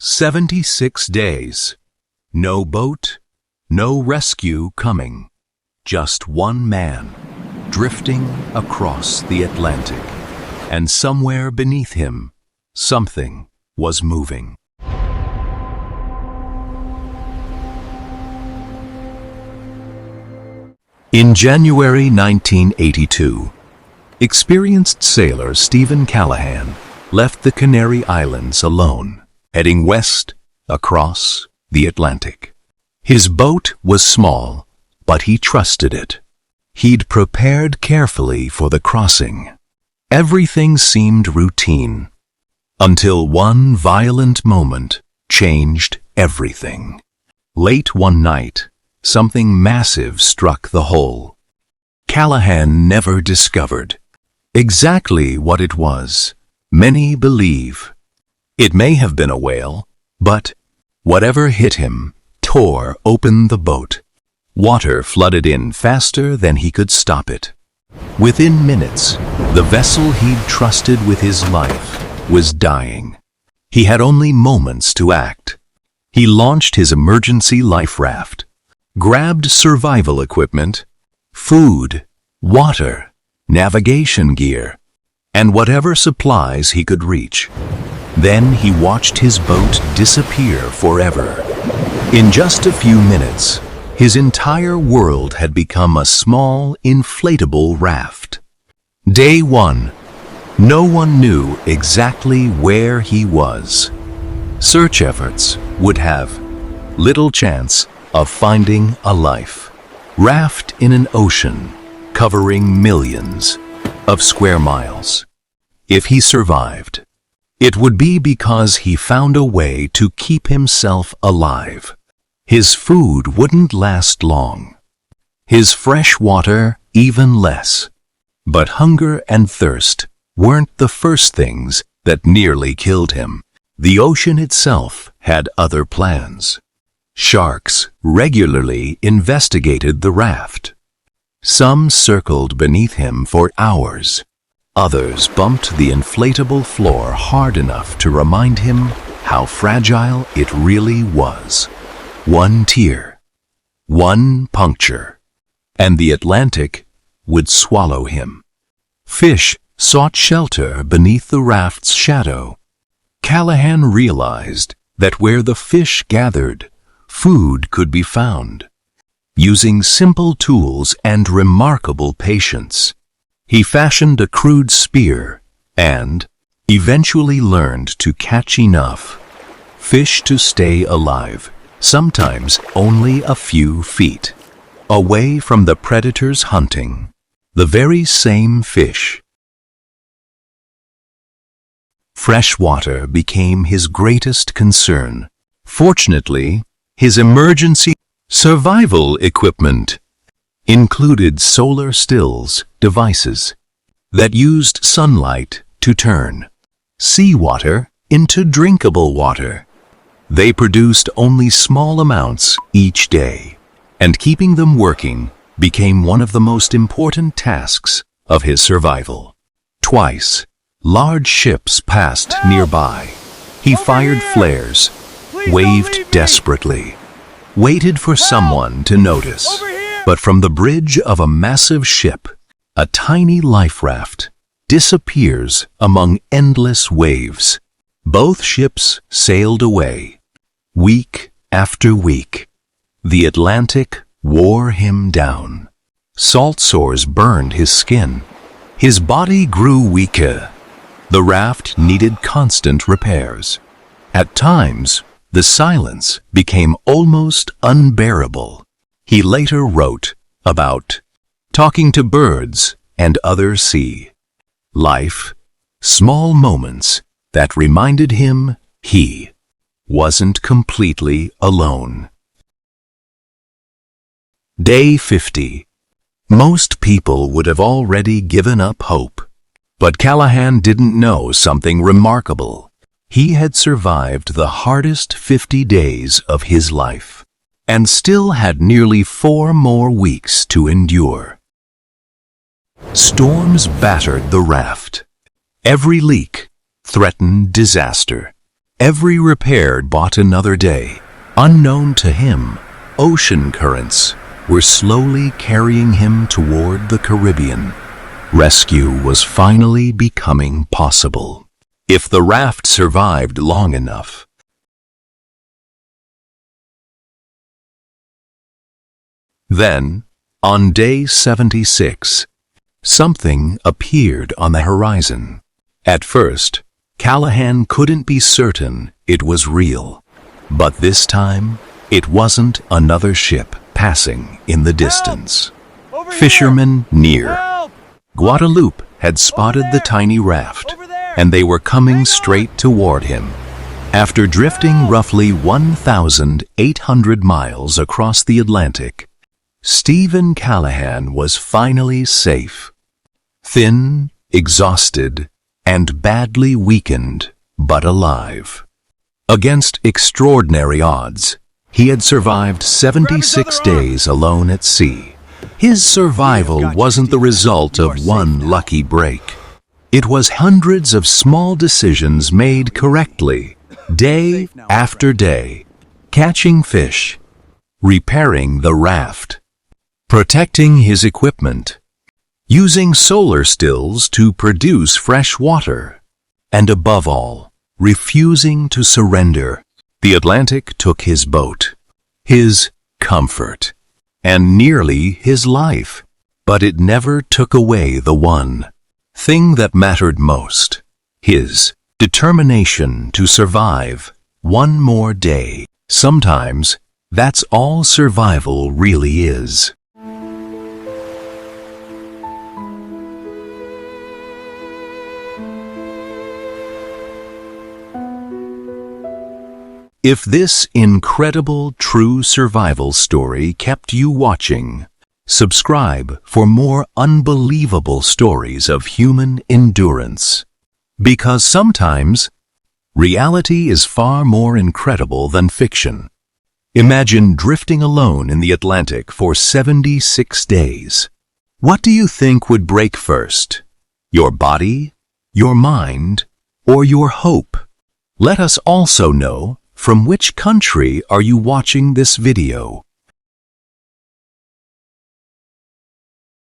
76 days. No boat, no rescue coming. Just one man, drifting across the Atlantic. And somewhere beneath him, something was moving. In January 1982, experienced sailor Steven Callahan left the Canary Islands alone, heading west across the Atlantic. His boat was small, but he trusted it. He'd prepared carefully for the crossing. Everything seemed routine, until one violent moment changed everything. Late one night, something massive struck the hull. Callahan never discovered exactly what it was. Many believe it may have been a whale, but whatever hit him tore open the boat. Water flooded in faster than he could stop it. Within minutes, the vessel he'd trusted with his life was dying. He had only moments to act. He launched his emergency life raft, grabbed survival equipment, food, water, navigation gear, and whatever supplies he could reach. Then he watched his boat disappear forever. In just a few minutes, his entire world had become a small, inflatable raft. Day one, no one knew exactly where he was. Search efforts would have little chance of finding a life. Raft in an ocean covering millions of square miles. If he survived, it would be because he found a way to keep himself alive. His food wouldn't last long. His fresh water even less. But hunger and thirst weren't the first things that nearly killed him. The ocean itself had other plans. Sharks regularly investigated the raft. Some circled beneath him for hours. Others bumped the inflatable floor hard enough to remind him how fragile it really was. One tear, one puncture, and the Atlantic would swallow him. Fish sought shelter beneath the raft's shadow. Callahan realized that where the fish gathered, food could be found. Using simple tools and remarkable patience, he fashioned a crude spear and eventually learned to catch enough fish to stay alive, sometimes only a few feet away from the predator's hunting. The very same fish. Fresh water became his greatest concern. Fortunately, his emergency survival equipment included solar stills devices that used sunlight to turn seawater into drinkable water. They produced only small amounts each day, and keeping them working became one of the most important tasks of his survival. Twice, large ships passed nearby. He fired flares, waved desperately, waited for someone to notice. But from the bridge of a massive ship, a tiny life raft disappears among endless waves. Both ships sailed away. Week after week, the Atlantic wore him down. Salt sores burned his skin. His body grew weaker. The raft needed constant repairs. At times, the silence became almost unbearable. He later wrote about talking to birds and other sea life, small moments that reminded him he wasn't completely alone. Day 50. Most people would have already given up hope, but Callahan didn't know something remarkable. He had survived the hardest 50 days of his life, and still had nearly 4 more weeks to endure. Storms battered the raft. Every leak threatened disaster. Every repair bought another day. Unknown to him, ocean currents were slowly carrying him toward the Caribbean. Rescue was finally becoming possible, if the raft survived long enough. Then, on day 76, something appeared on the horizon. At first, Callahan couldn't be certain it was real. But this time, it wasn't another ship passing in the distance. Fishermen near Guadeloupe had spotted the tiny raft, and they were coming straight toward him. After drifting roughly 1,800 miles across the Atlantic, Steven Callahan was finally safe. Thin, exhausted, and badly weakened, but alive. Against extraordinary odds, he had survived 76 days alone at sea. His survival wasn't the result of one lucky break. It was hundreds of small decisions made correctly, day after day. Catching fish, repairing the raft, protecting his equipment, using solar stills to produce fresh water, and above all, refusing to surrender. The Atlantic took his boat, his comfort, and nearly his life, but it never took away the one thing that mattered most: his determination to survive one more day. Sometimes, that's all survival really is. If this incredible true survival story kept you watching, subscribe for more unbelievable stories of human endurance. Because sometimes, reality is far more incredible than fiction. Imagine drifting alone in the Atlantic for 76 days. What do you think would break first? Your body, your mind, or your hope? Let us also know, from which country are you watching this video?